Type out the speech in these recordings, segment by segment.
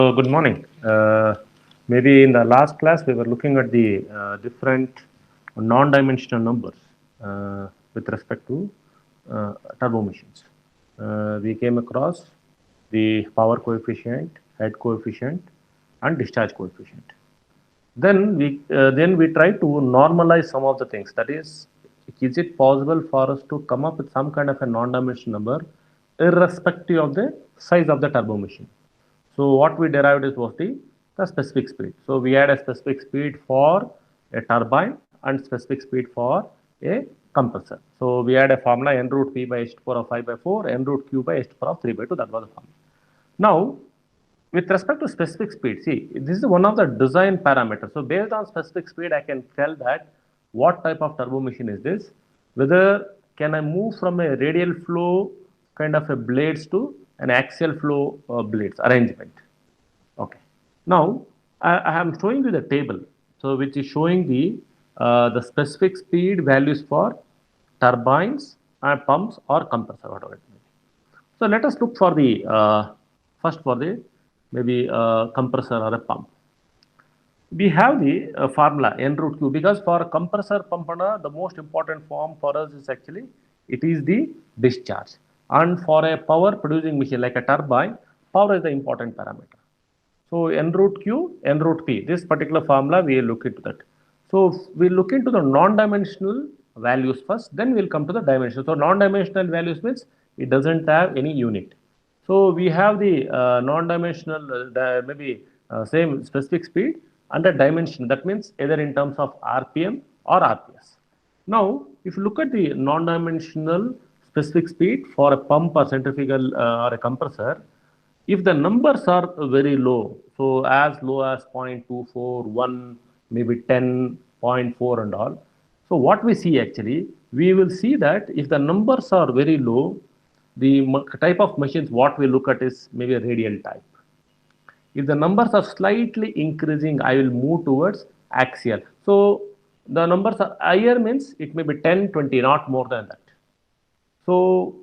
Good morning. Maybe in the last class we were looking at the different non-dimensional numbers with respect to turbo machines. We came across the power coefficient, head coefficient, and discharge coefficient. Then we try to normalize some of the things. That is it possible for us to come up with some kind of a non-dimensional number irrespective of the size of the turbo machine? So what we derived is was the specific speed. So we had a specific speed for a turbine and specific speed for a compressor. So we had a formula n root p by h to the power of 5 by 4, n root q by h to the power of 3 by 2. That was the formula. Now, with respect to specific speed, see, this is one of the design parameters. So based on specific speed, I can tell that what type of turbo machine is this, whether can I move from a radial flow kind of a blades to an axial flow blades arrangement. Okay. Now, I am showing you the table, so which is showing the specific speed values for turbines and pumps or compressor, whatever it may be. So let us look for the first for the maybe compressor or a pump. We have the formula n root q because for a compressor pump the most important form for us is actually it is the discharge, and for a power producing machine like a turbine, power is the important parameter. So n root q, n root p, this particular formula we will look into that. So we look into the non-dimensional values first, then we'll come to the dimensional. So non-dimensional values means it doesn't have any unit. So we have the non-dimensional maybe same specific speed and a dimension. That means either in terms of RPM or RPS. Now, if you look at the non-dimensional specific speed for a pump or centrifugal or a compressor, if the numbers are very low, so as low as 0.24, 1, maybe 10.4 and all. So what we see actually, we will see that if the numbers are very low, the type of machines what we look at is maybe a radial type. If the numbers are slightly increasing, I will move towards axial. So the numbers are higher means it may be 10, 20, not more than that. So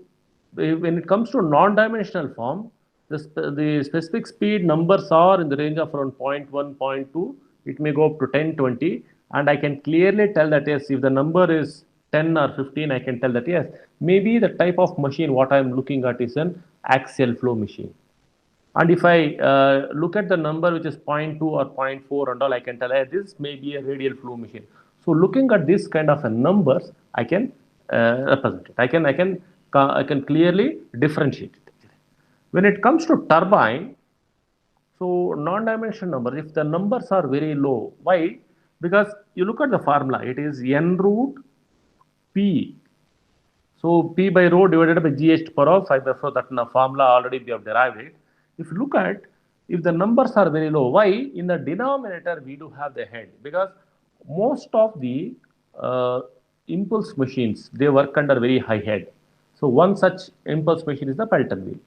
when it comes to non-dimensional form, the specific speed numbers are in the range of around 0.1, 0.2. It may go up to 10, 20, and I can clearly tell that yes, if the number is 10 or 15, I can tell that yes, maybe the type of machine what I am looking at is an axial flow machine. And if I look at the number which is 0.2 or 0.4 and all, I can tell this may be a radial flow machine. So looking at this kind of a numbers, I can represent it. I can clearly differentiate it. When it comes to turbine, so non-dimensional numbers, if the numbers are very low, why? Because you look at the formula, it is n root p. So p by rho divided by gh to the power of 5 by 4, that formula already we have derived it. If you look at, if the numbers are very low, why? In the denominator we do have the head, because most of the impulse machines, they work under very high head. So one such impulse machine is the Pelton wheel.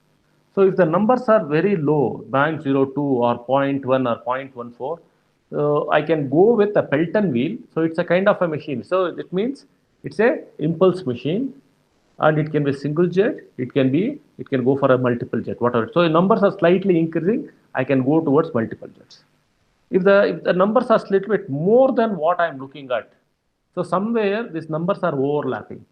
So if the numbers are very low, 0.02 or 0.1 or 0.14, I can go with a Pelton wheel. So it's a kind of a machine. So it means it's a impulse machine, and it can be single jet, it can go for a multiple jet, whatever. So the numbers are slightly increasing, I can go towards multiple jets. If the numbers are a little bit more than what I'm looking at, so somewhere these numbers are overlapping.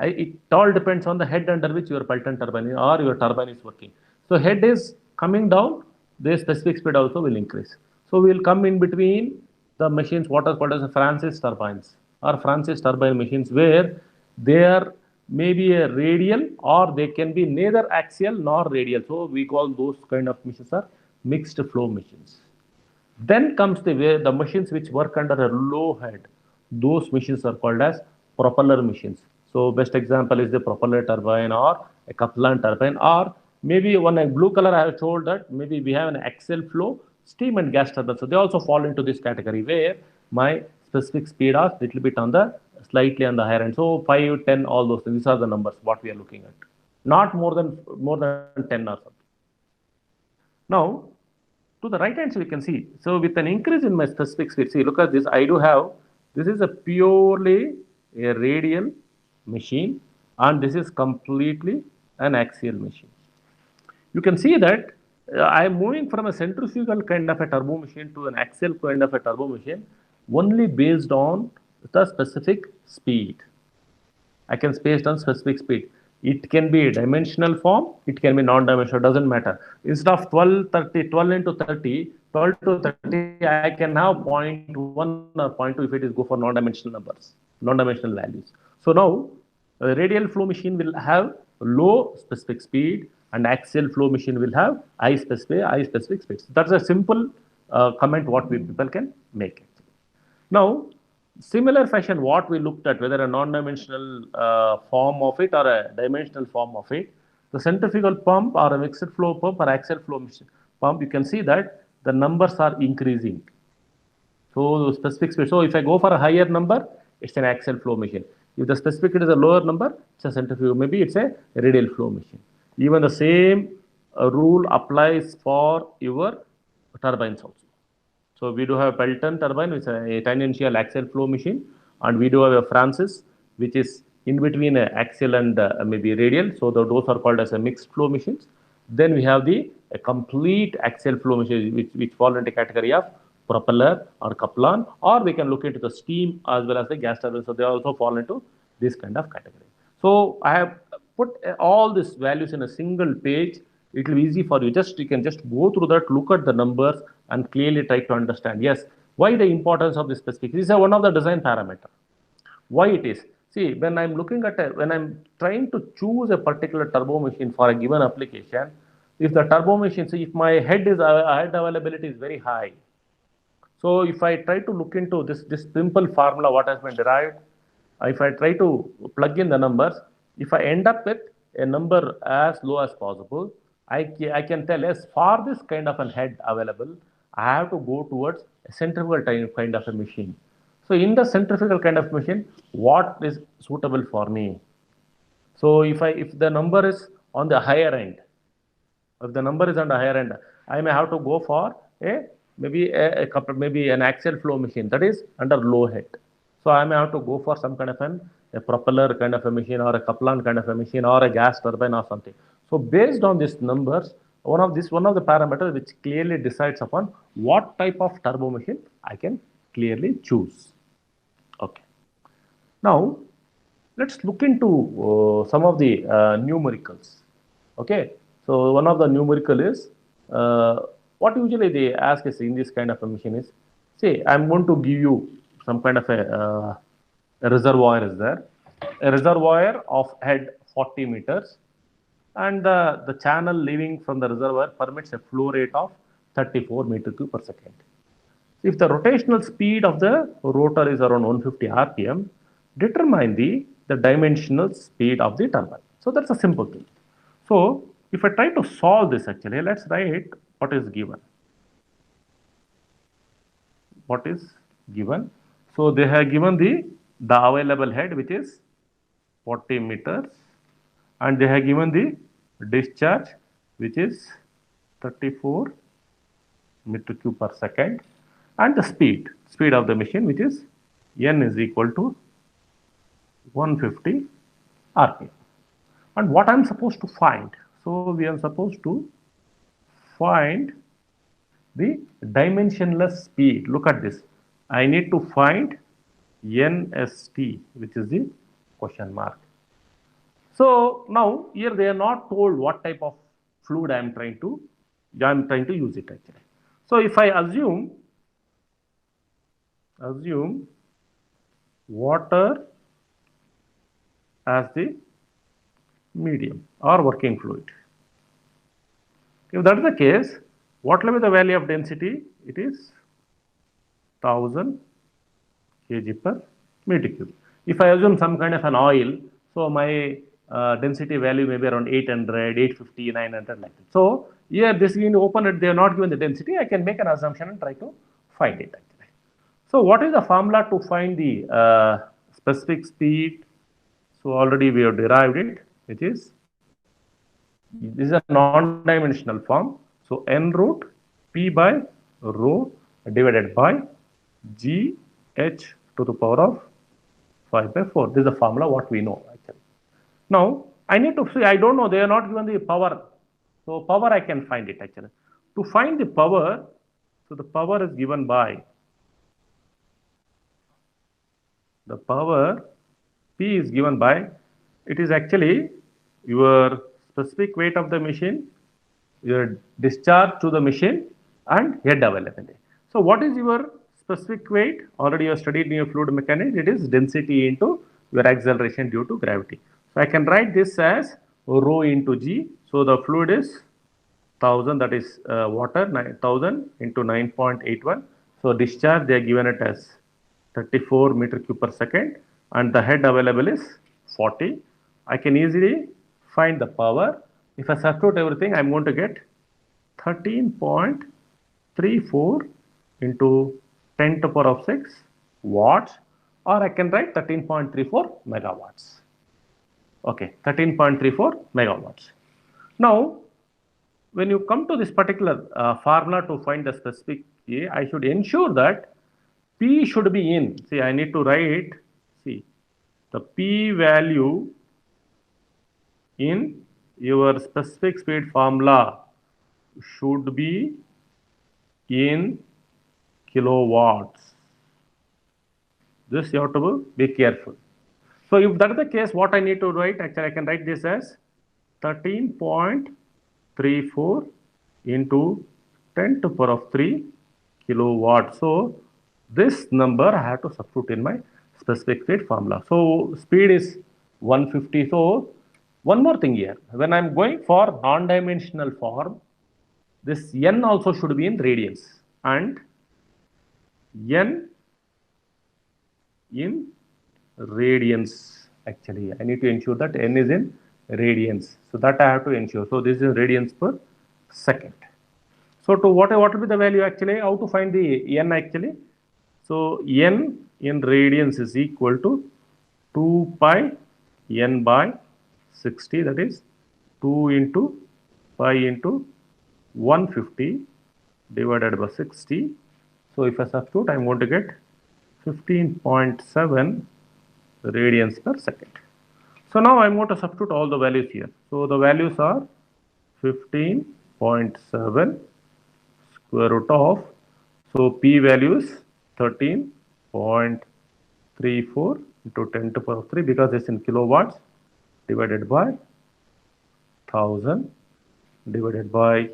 It all depends on the head under which your Pelton turbine or your turbine is working. So head is coming down, the specific speed also will increase. So we will come in between the machines what are called as Francis turbines or Francis turbine machines, where they are maybe a radial or they can be neither axial nor radial. So we call those kind of machines are mixed flow machines. Then comes the machines which work under a low head. Those machines are called as propeller machines. So best example is the propeller turbine or a Kaplan turbine, or maybe one blue color I have told that maybe we have an axial flow steam and gas turbine. So they also fall into this category where my specific speed are little bit on the slightly on the higher end. So 5, 10, all those things. These are the numbers what we are looking at. Not more than 10 or something. Now to the right hand, so we can see. So with an increase in my specific speed, see, look at this. I do have, this is a purely a radial machine, and this is completely an axial machine. You can see that I am moving from a centrifugal kind of a turbo machine to an axial kind of a turbo machine only based on the specific speed. I can space on specific speed. It can be a dimensional form, it can be non-dimensional, doesn't matter. Instead of 12, 30, 12 into 30, 12 to 30, I can have 0.1 or 0.2 if it is go for non-dimensional numbers, non-dimensional values. So now a radial flow machine will have low specific speed and axial flow machine will have high specific speeds. That's a simple comment what we people can make. Now, similar fashion, what we looked at, whether a non-dimensional form of it or a dimensional form of it, the centrifugal pump or a mixed flow pump or axial flow pump, you can see that the numbers are increasing. So specific speed. So if I go for a higher number, it's an axial flow machine. If the specific is a lower number, it's a centrifugal. Maybe it's a radial flow machine. Even the same rule applies for your turbines also. So we do have Pelton turbine, which is a tangential axial flow machine, and we do have a Francis, which is in between axial and maybe radial. So those are called as a mixed flow machines. Then we have the a complete axial flow machine, which fall into category of propeller or Kaplan, or we can look into the steam as well as the gas turbine. So they also fall into this kind of category. So I have put all these values in a single page. It will be easy for you. Just you can just go through that, look at the numbers, and clearly try to understand. Yes, why the importance of this specific? This is one of the design parameter. Why it is? See, when I'm looking at when I'm trying to choose a particular turbo machine for a given application, if the turbo machine, see, if my head availability is very high, so if I try to look into this simple formula, what has been derived, if I try to plug in the numbers, if I end up with a number as low as possible, I can tell yes, for this kind of an head available, I have to go towards a centrifugal kind of a machine. So in the centrifugal kind of machine, what is suitable for me? So if the number is on the higher end, if the number is on the higher end, I may have to go for a maybe a couple maybe an axial flow machine that is under low head. So I may have to go for some kind of a propeller kind of a machine or a Kaplan kind of a machine or a gas turbine or something. So based on these numbers, one of the parameters which clearly decides upon what type of turbo machine I can clearly choose. Okay. Now let's look into some of the numericals. Okay, so one of the numerical is what usually they ask is in this kind of a machine is, say I'm going to give you some kind of a reservoir is there, a reservoir of head 40 meters, and the channel leaving from the reservoir permits a flow rate of 34 meter cube per second. If the rotational speed of the rotor is around 150 rpm, determine the dimensional speed of the turbine. So that's a simple thing. So if I try to solve this actually, let's write what is given. What is given? So they have given the available head which is 40 meters, and they have given the discharge which is 34 meter cube per second, and the speed of the machine which is n is equal to 150 rpm. And what I'm supposed to find? So we are supposed to find the dimensionless speed. Look at this. I need to find NST, which is the question mark. So now here they are not told what type of fluid I'm trying to use it actually. So if I assume water as the medium or working fluid. If that is the case, what will be the value of density? It is 1000 kg per meter cube. If I assume some kind of an oil, so my density value may be around 800, 850, 900 like that. So here this being open it, they are not given the density. I can make an assumption and try to find it actually. So what is the formula to find the specific speed? So already we have derived it, which is this is a non-dimensional form. So n root p by rho divided by g h to the power of 5 by 4. This is the formula what we know actually. Now I need to see, I don't know, they are not given the power. So power I can find it actually. To find the power, so the power is given by the power P is given by, it is actually your specific weight of the machine, your discharge to the machine, and head availability. So what is your specific weight? Already you have studied in your fluid mechanics, it is density into your acceleration due to gravity. So I can write this as rho into G. So the fluid is 1000, that is water, 9000 into 9.81. So discharge they are given it as 34 meter cube per second, and the head available is 40. I can easily find the power. If I substitute everything, I am going to get 13.34 into 10 to the power of 6 watts, or I can write 13.34 megawatts. Okay, 13.34 megawatts. Now, when you come to this particular formula to find the specific A, I should ensure that P should be in. See, I need to write, see, the P value in your specific speed formula should be in kilowatts. This you have to be careful. So if that is the case, what I need to write, actually I can write this as 13.34 into 10 to the power of 3 kilowatt. So this number I have to substitute in my specific speed formula. So speed is 150. So one more thing here, when I am going for non-dimensional form, this n also should be in radians, and n in radians. Actually, I need to ensure that n is in radians. So that I have to ensure. So this is radians per second. So to what will be the value actually? How to find the n actually? So n in radians is equal to 2 pi n by 60. That is 2 into pi into 150 divided by 60. So if I substitute, I am going to get 15.7 radians per second. So now I am going to substitute all the values here. So the values are 15.7 square root of, so P value is 13.34 into 10 to the power of 3, because it's in kilowatts, divided by 1000 divided by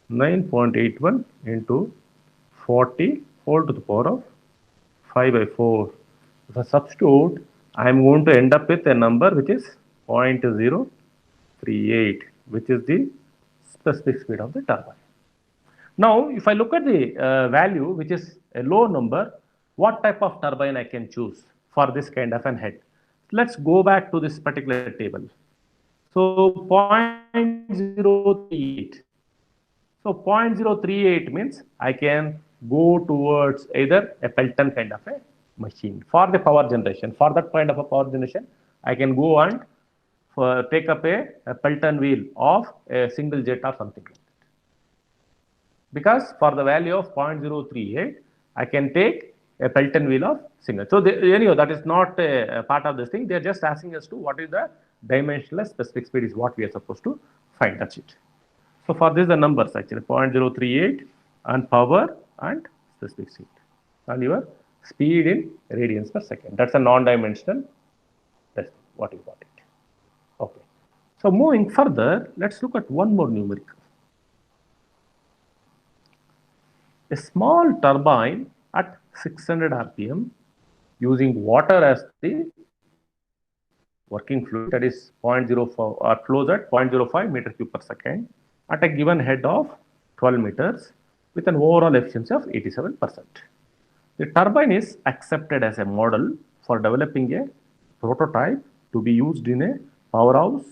9.81 into 40 whole to the power of 5 by 4. If I substitute, I am going to end up with a number which is 0.038, which is the specific speed of the turbine. Now, if I look at the value, which is a low number, what type of turbine I can choose for this kind of an head? Let's go back to this particular table. So 0.038. So 0.038 means I can go towards either a Pelton kind of a machine for the power generation. For that kind of a power generation, I can go and take up a Pelton wheel of a single jet or something like that. Because for the value of 0.038, I can take a Pelton wheel of single. So anyhow, that is not a part of this thing. They are just asking us to what is the dimensionless specific speed is what we are supposed to find. That's it. So for this, the numbers actually 0.038 and power and specific speed, and your speed in radians per second. That's a non-dimensional. That's what you got it. Okay. So moving further, let's look at one more numerical. A small turbine at 600 rpm using water as the working fluid, that is 0.04 or flows at 0.05 meter cube per second at a given head of 12 meters with an overall efficiency of 87%. The turbine is accepted as a model for developing a prototype to be used in a powerhouse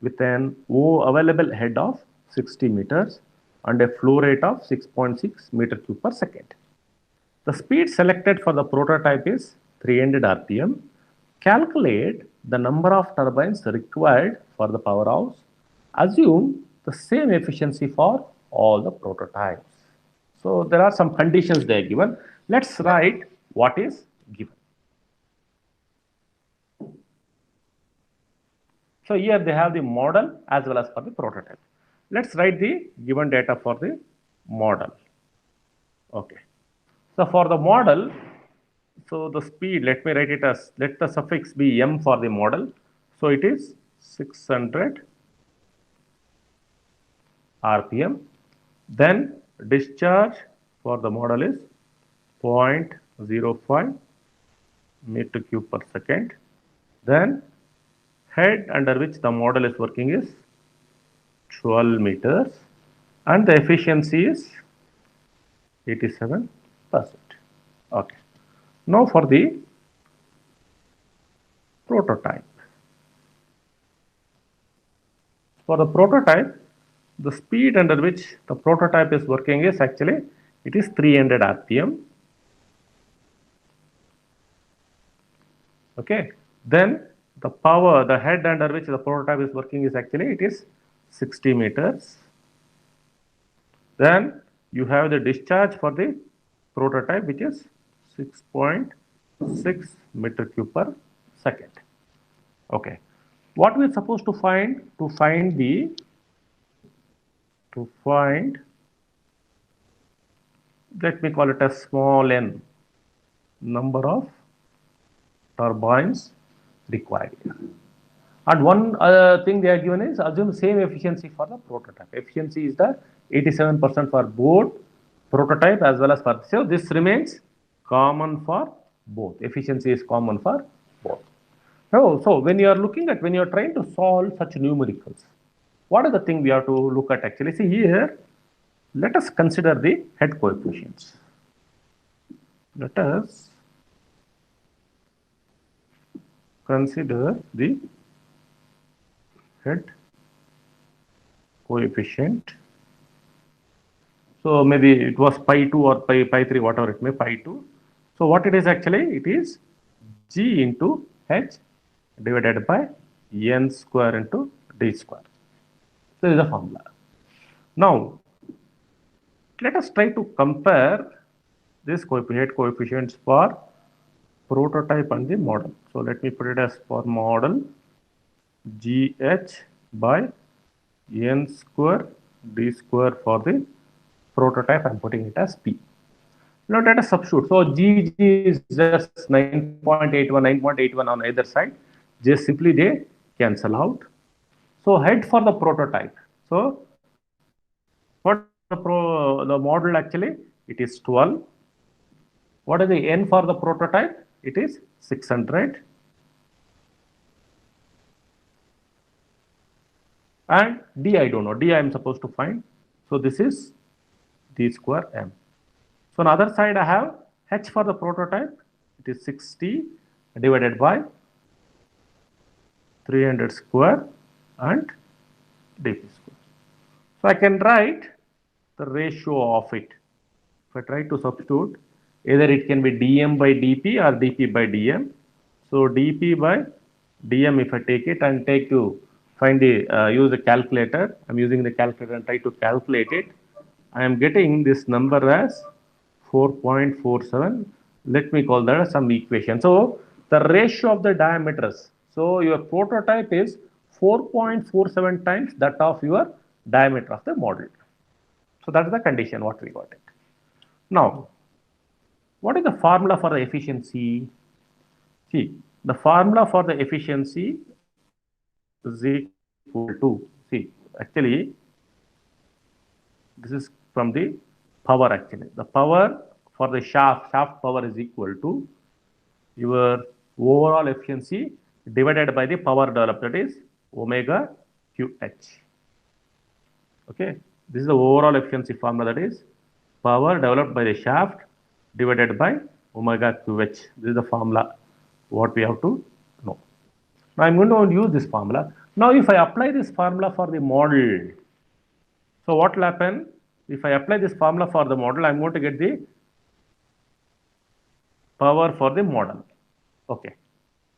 with an available head of 60 meters and a flow rate of 6.6 meter cube per second. The speed selected for the prototype is 300 rpm. Calculate the number of turbines required for the powerhouse. Assume the same efficiency for all the prototypes. So there are some conditions they are given. Let's write what is given. So here they have the model as well as for the prototype. Let's write the given data for the model. Okay. So for the model, so the speed, let me write it as, let the suffix be m for the model. So it is 600 RPM. Then discharge for the model is 0.05 meter cube per second. Then head under which the model is working is 12 meters and the efficiency is 87%. Okay. Now for the prototype. For the prototype, the speed under which the prototype is working is actually, it is 300 RPM. Okay. Then the power, the head under which the prototype is working is actually, it is 60 meters. Then you have the discharge for the prototype, which is 6.6 meter cube per second. Okay. What we are supposed to find? Let me call it a small n, number of turbines required. And one thing they are given is, assume same efficiency for the prototype. Efficiency is the 87% for both prototype as well as for, so this remains common for both. Efficiency is common for both. So when you are looking at, when you are trying to solve such numericals, what are the thing we have to look at actually? See here, let us consider the head coefficients. Let us consider the head coefficient. So maybe it was pi 2 or pi 3, whatever it may, pi 2. So what it is actually, it is g into h divided by n square into d square. So this is the formula. Now, let us try to compare this head coefficients for prototype and the model. So let me put it as for model gh by n square d square. For the prototype, I'm putting it as p. Now let us substitute. So gg is just 9.81, 9.81 on either side. Just simply they cancel out. So head for the prototype. So what the model actually, it is 12. What is the n for the prototype? It is 600. And d I don't know. D I am supposed to find. So this is d square m. So on the other side I have h for the prototype. It is 60 divided by 300 square and dp square. So I can write the ratio of it. If I try to substitute, either it can be dm by dp or dp by dm. So dp by dm, if I take it and take to find the use the calculator, I'm using the calculator and try to calculate it. I am getting this number as 4.47. Let me call that as some equation. So the ratio of the diameters. So your prototype is 4.47 times that of your diameter of the model. So that is the condition what we got it. Now, what is the formula for the efficiency? See, the formula for the efficiency is equal to, see, actually, this is from the power actually. The power for the shaft power is equal to your overall efficiency divided by the power developed, that is omega QH. Okay, this is the overall efficiency formula, that is power developed by the shaft divided by omega QH. This is the formula what we have to know. Now I'm going to use this formula. Now if I apply this formula for the model, so what will happen? If I apply this formula for the model, I'm going to get the power for the model. Okay.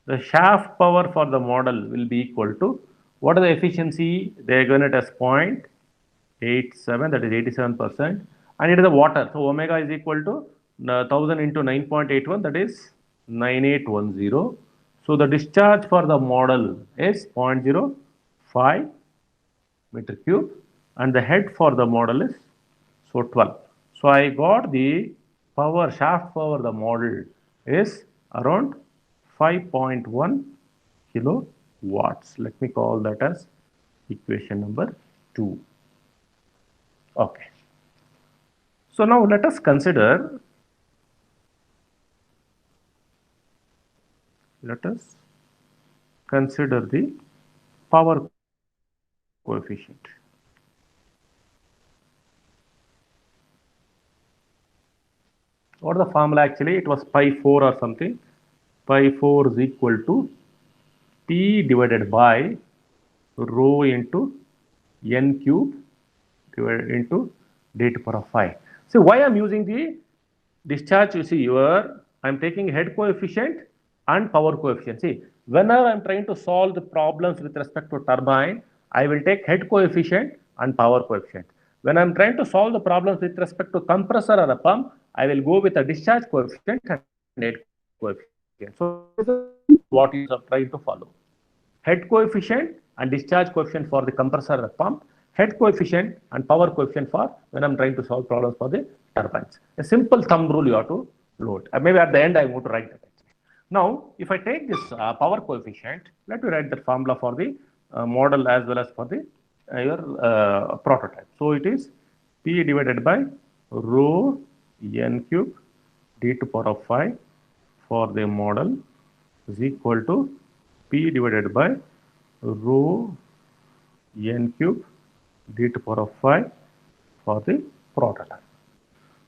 The shaft power for the model will be equal to, what is the efficiency? They are given it as 0.87, that is 87%. And it is a water. So omega is equal to 1000 into 9.81, that is 9810. So the discharge for the model is 0.05 meter cube. and the head for the model is 12. So I got the power, shaft power, the model is around 5.1 kilowatts. Let me call that as equation number 2. Okay. So now let us consider, the power coefficient. What is the formula actually? It was pi 4 or something. Pi 4 is equal to P divided by rho into n cube divided into d to the power of 5. So why I'm using the discharge? You see, I'm taking head coefficient and power coefficient. See, whenever I'm trying to solve the problems with respect to turbine, I will take head coefficient and power coefficient. When I'm trying to solve the problems with respect to compressor or a pump, I will go with a discharge coefficient and head coefficient. So this is what you are trying to follow. Head coefficient and discharge coefficient for the compressor or pump, head coefficient and power coefficient for when I'm trying to solve problems for the turbines. A simple thumb rule you have to load. Maybe at the end I want to write that. Now, if I take this power coefficient, let me write the formula for the model as well as for the your prototype. So it is P divided by rho n cube d to the power of 5 for the model is equal to P divided by rho n cube d to the power of 5 for the prototype.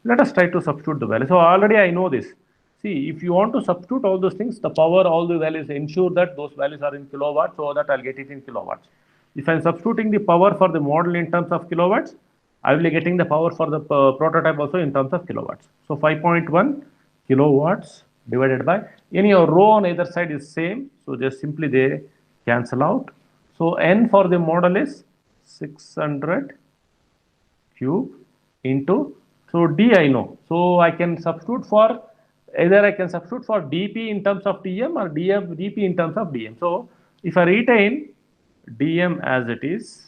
Let us try to substitute the value. So already I know this. See, if you want to substitute all those things, the power, all the values, ensure that those values are in kilowatts so that I'll get it in kilowatts. If I'm substituting the power for the model in terms of kilowatts, I will be getting the power for the prototype also in terms of kilowatts. So 5.1 kilowatts divided by, any rho on either side is same. So just simply they cancel out. So N for the model is 600 cube into, so D I know. So I can substitute for, either I can substitute for dP in terms of dm or dP in terms of dm. So if I retain dm as it is,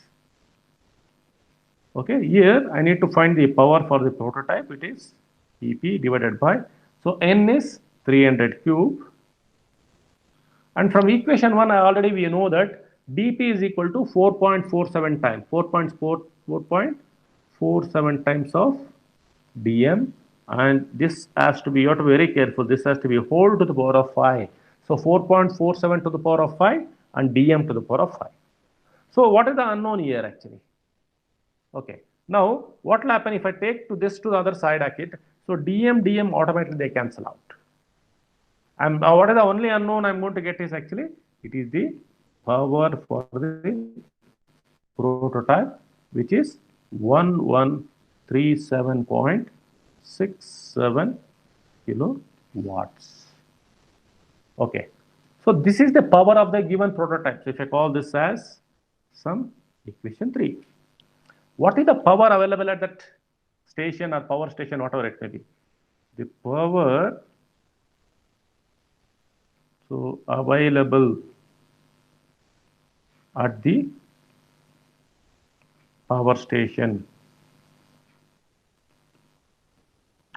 okay, here I need to find the power for the prototype. It is EP divided by, so N is 300 cube, and from equation 1 I already we know that dP is equal to 4.47 times, 4.47 times of dm, and this has to be, you have to be very careful, this has to be whole to the power of 5. So 4.47 to the power of 5 and dm to the power of 5. So what is the unknown here actually? Okay, now what will happen if I take to this to the other side it? So dm automatically they cancel out. And what is the only unknown I'm going to get is actually, it is the power for the prototype, which is 1137.67 kilowatts. Okay, so this is the power of the given prototype. So if I call this as some equation 3, what is the power available at that station or power station, whatever it may be? The power so available at the power station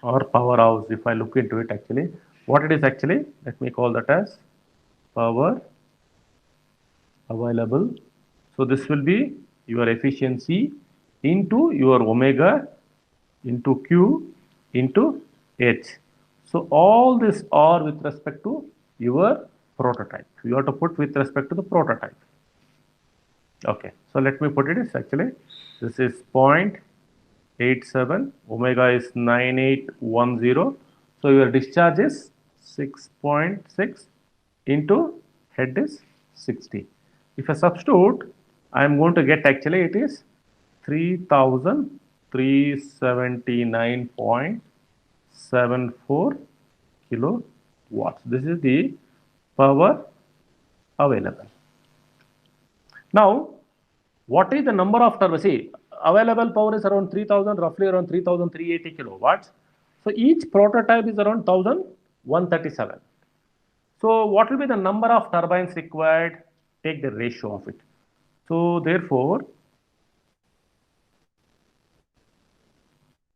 or powerhouse. If I look into it actually, what it is actually, let me call that as power available. So this will be your efficiency into your omega into Q into H. So all this are with respect to your prototype. You have to put with respect to the prototype. Okay, so let me put it as actually, this is 0.87, omega is 9810. So your discharge is 6.6 into head is 60. If I substitute, I am going to get actually it is 3379.74 kilowatts. This is the power available. Now, what is the number of turbines? See, available power is around 3000, roughly around 3380 kilowatts. So each prototype is around 1137. So what will be the number of turbines required? Take the ratio of it. So therefore,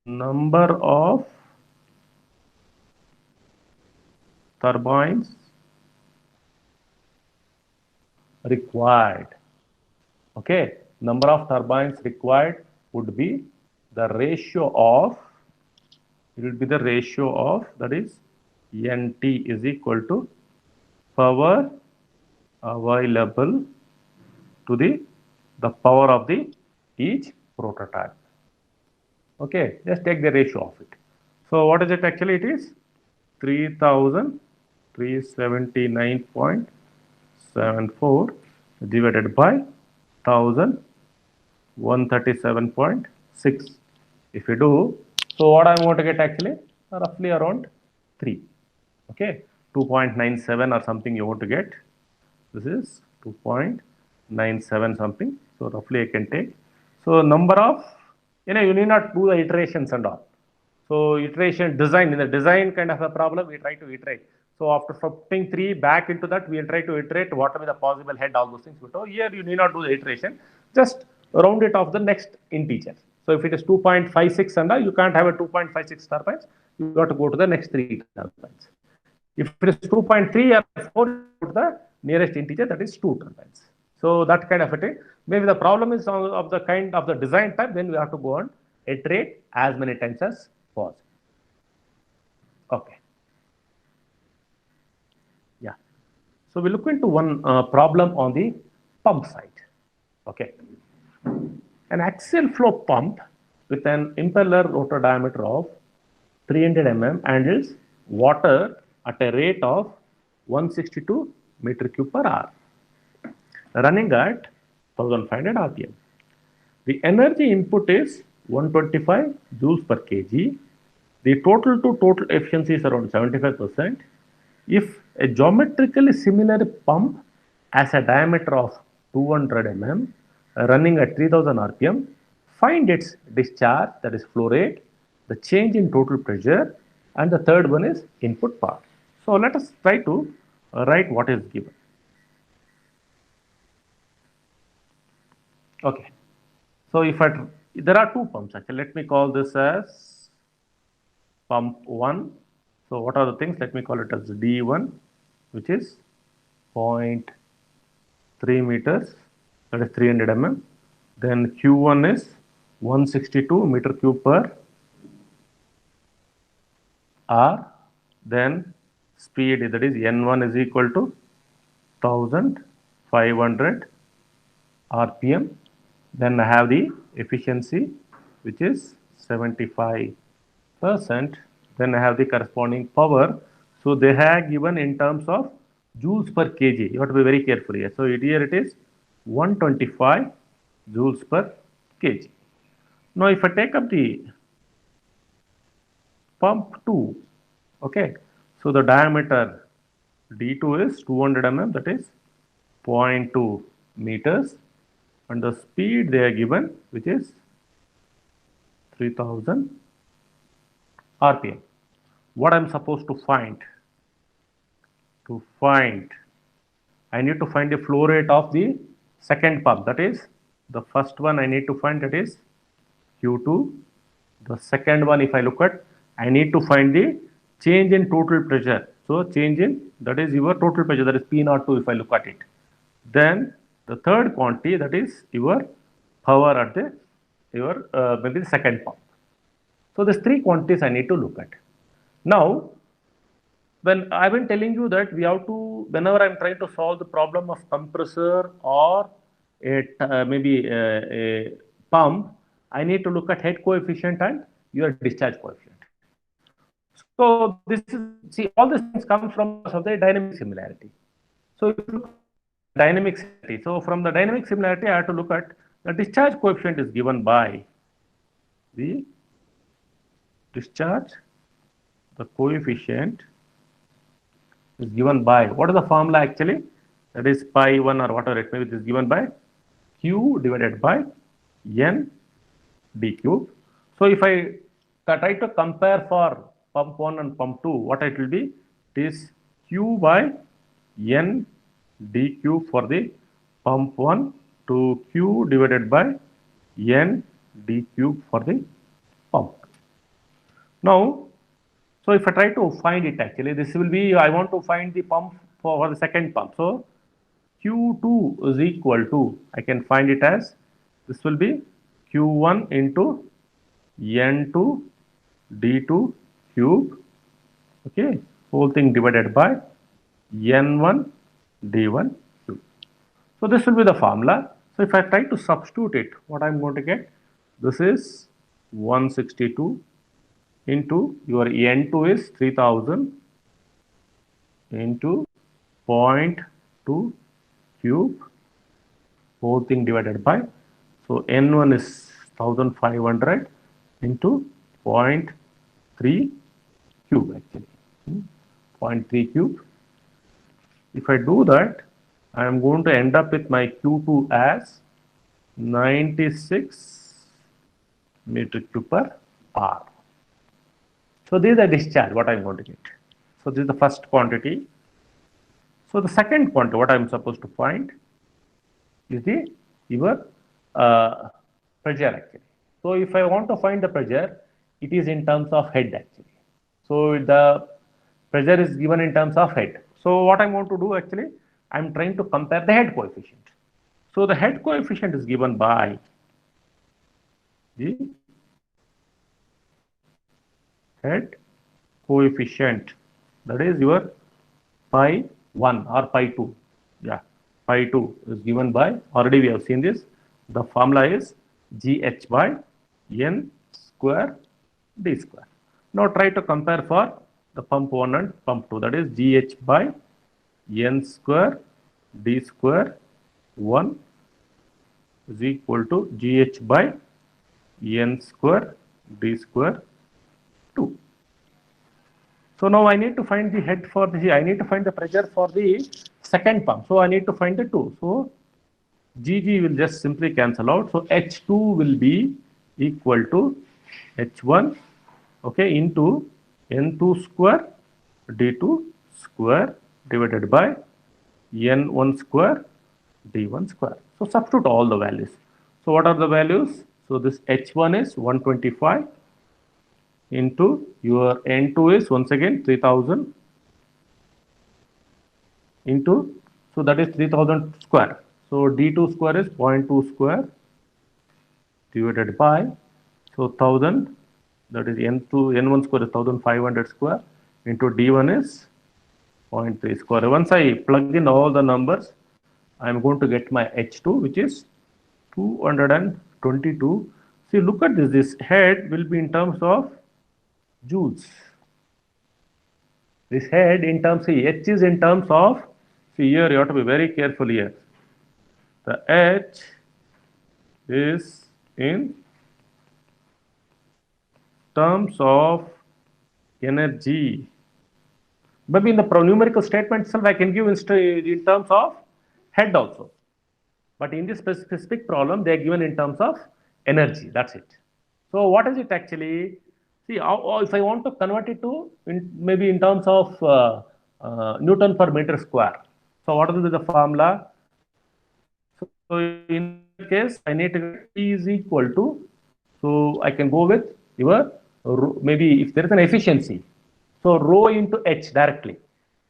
number of turbines required. Okay, number of turbines required would be the ratio of, it will be the ratio of, that is NT is equal to power available to the power of the each prototype. Okay, just take the ratio of it. So what is it actually? It is 3379.74 divided by 1137.6. If you do, so what I'm going to get actually roughly around 3. Okay, 2.97 or something you want to get. This is 2.97 something. So roughly I can take. So number of, you need not do the iterations and all. So iteration design, in the design kind of a problem, we try to iterate. So after putting 3 back into that, we will try to iterate whatever the possible head, all those things. So here you need not do the iteration, just round it off the next integer. So if it is 2.56 and all, you can't have a 2.56 turbines, you got to go to the next 3 turbines. If it is 2.3 or 4, you go to the nearest integer, that is 2 turbines. So that kind of a thing. Maybe the problem is of the kind of the design type, then we have to go on iterate as many times as possible. Okay. Yeah. So we look into one problem on the pump side. Okay. An axial flow pump with an impeller rotor diameter of 300 mm handles water at a rate of 162 meter cube per hour, running at 1500 rpm. The energy input is 125 joules per kg. The total to total efficiency is around 75%. If a geometrically similar pump has a diameter of 200 mm running at 3000 rpm, find its discharge, that is flow rate, the change in total pressure, and the third one is input power. So let us try to write what is given. Okay. So if there are 2 pumps actually, let me call this as pump 1. So what are the things? Let me call it as D1, which is 0.3 meters, that is 300 mm. Then Q1 is 162 meter cube per hour. Then speed, that is N1 is equal to 1500 RPM. Then I have the efficiency, which is 75%. Then I have the corresponding power. So they have given in terms of joules per kg. You have to be very careful here. So here it is 125 joules per kg. Now if I take up the pump 2, okay, so the diameter D2 is 200 mm, that is 0.2 meters, and the speed they are given, which is 3000 rpm. What I'm supposed to find? I need to find the flow rate of the second pump. That is the first one I need to find, that is Q2. The second one, if I look at, I need to find the change in total pressure. So change in, that is your total pressure, that is P02 if I look at it. Then the third quantity, that is your power at the maybe the second pump. So these 3 quantities I need to look at. Now, when I've been telling you that we have to, whenever I'm trying to solve the problem of compressor or maybe a pump, I need to look at head coefficient and your discharge coefficient. So this is, see, all these things comes from because of the dynamic similarity. So if you look at dynamic similarity, so from the dynamic similarity, I have to look at the discharge coefficient is given by the discharge, the coefficient is given by, what is the formula actually? That is pi 1 or whatever it may be, is given by Q divided by N d cube. So if I try to compare for pump 1 and pump 2, what it will be? It is Q by N d cube for the pump 1 to Q divided by N d cube for the pump. Now, so if I try to find it, actually this will be, I want to find the pump for the second pump. So Q2 is equal to, I can find it as, this will be Q1 into N2 D2 cube, okay, whole thing divided by N1 D1 cube. So this will be the formula. So if I try to substitute it, what I'm going to get, this is 162 into your N2 is 3000 into 0.2 cube, whole thing divided by, so N1 is 1500 into 0.3 cube actually, 0.3 cube. If I do that, I am going to end up with my Q2 as 96 meter cube per hour. So this is the discharge, what I am going to get. So this is the first quantity. So the second quantity, what I am supposed to find is the your pressure actually. So if I want to find the pressure, it is in terms of head actually. So the pressure is given in terms of head. So what I want to do actually, I am trying to compare the head coefficient. So the head coefficient is given by the head coefficient, that is your pi 1 or pi 2. Yeah, pi 2 is given by, already we have seen this, the formula is gh by n square d square. Now try to compare for the pump 1 and pump 2, that is gh by n square d square 1 is equal to gh by n square d square 2. So now I need to find the head for the, I need to find the pressure for the second pump. So I need to find the 2. So Gg will just simply cancel out. So H2 will be equal to H1, okay, into N2 square D2 square divided by N1 square D1 square. So substitute all the values. So what are the values? So this H1 is 125 into your N2 is once again 3000 into, so that is 3000 square. So D2 square is 0.2 square divided by, so 1000, that is N1 square is 1500 square into D1 is 0.3 square. Once I plug in all the numbers, I am going to get my H2, which is 222. See, look at this, this head will be in terms of joules. This head in terms, see, H is in terms of, see here you have to be very careful here. The H is in terms of energy. Maybe in the numerical statement itself I can give in terms of head also. But in this specific problem, they are given in terms of energy. That's it. So what is it actually? See, if I want to convert it to maybe in terms of Newton per meter square. So what will be the formula? So in that case, I need to get T is equal to. So I can go with your maybe if there is an efficiency. So rho into H directly.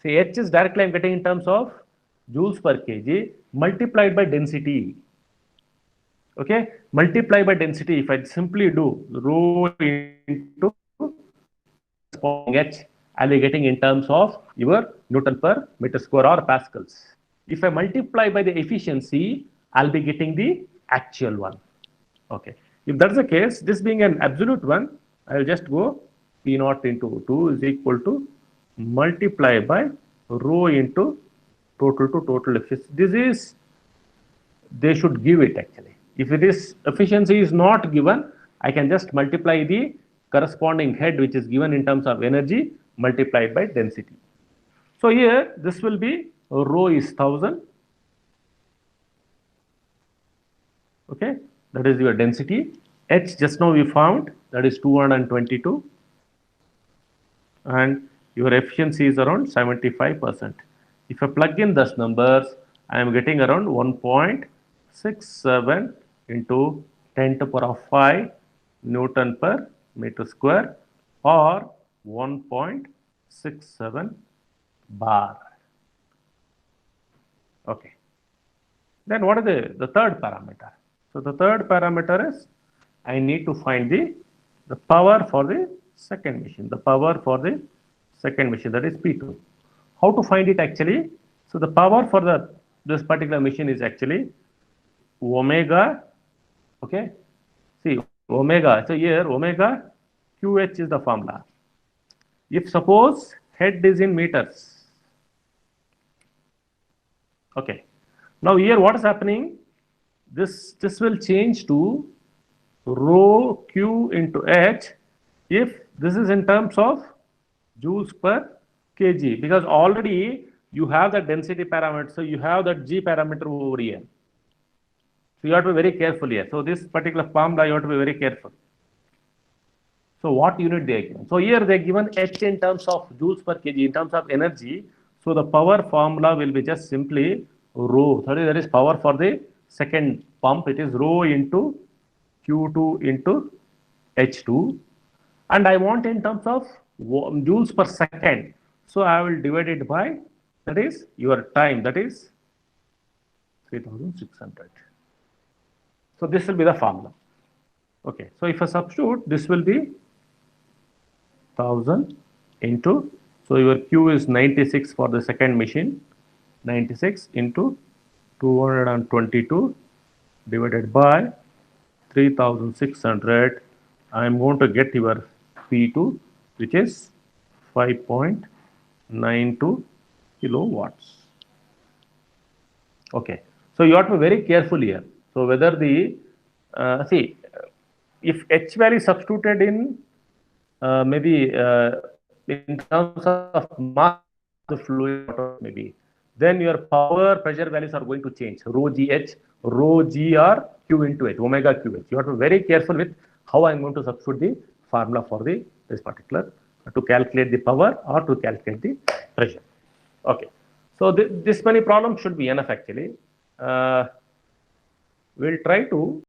See, H is directly I'm getting in terms of joules per kg multiplied by density. Okay, multiply by density. If I simply do rho into H, I'll be getting in terms of your Newton per meter square or pascals. If I multiply by the efficiency, I'll be getting the actual one. Okay, if that's the case, this being an absolute one, I'll just go P naught into 2 is equal to multiply by rho into total to total efficiency. This is, they should give it actually. If it is efficiency is not given, I can just multiply the corresponding head which is given in terms of energy multiplied by density. So here this will be rho is 1000. Okay, that is your density. H just now we found, that is 222, and your efficiency is around 75%. If I plug in those numbers, I am getting around 1.67 into 10 to the power of 5 Newton per meter square, or 1.67 bar. Okay. Then what is the third parameter? So the third parameter is I need to find the power for the second machine. The power for the second machine, that is P2. How to find it actually? So the power for this particular machine is actually omega. Okay. See omega. So here omega QH is the formula. If suppose head is in meters. Okay. Now here what is happening? This will change to rho Q into H if this is in terms of joules per kg, because already you have the density parameter, so you have that G parameter over here. So you have to be very careful here. So this particular formula you have to be very careful. So what unit they are given? So here they are given H in terms of joules per kg, in terms of energy. So the power formula will be just simply rho. Sorry, that is power for the second pump. It is rho into Q2 into H2. And I want in terms of joules per second. So I will divide it by, that is your time, that is 3600. So this will be the formula. Okay, so if I substitute, this will be 1000 into, so your Q is 96 for the second machine, 96 into 222 divided by 3600. I am going to get your P2, which is 5.92 kilowatts. Okay, so you have to be very careful here. So whether the see, if H value substituted in maybe in terms of mass of the fluid, maybe then your power pressure values are going to change. Rho GH, rho G or Q into H, omega QH. You have to be very careful with how I'm going to substitute the formula for this particular to calculate the power or to calculate the pressure. Okay, so this many problems should be enough actually. We'll try to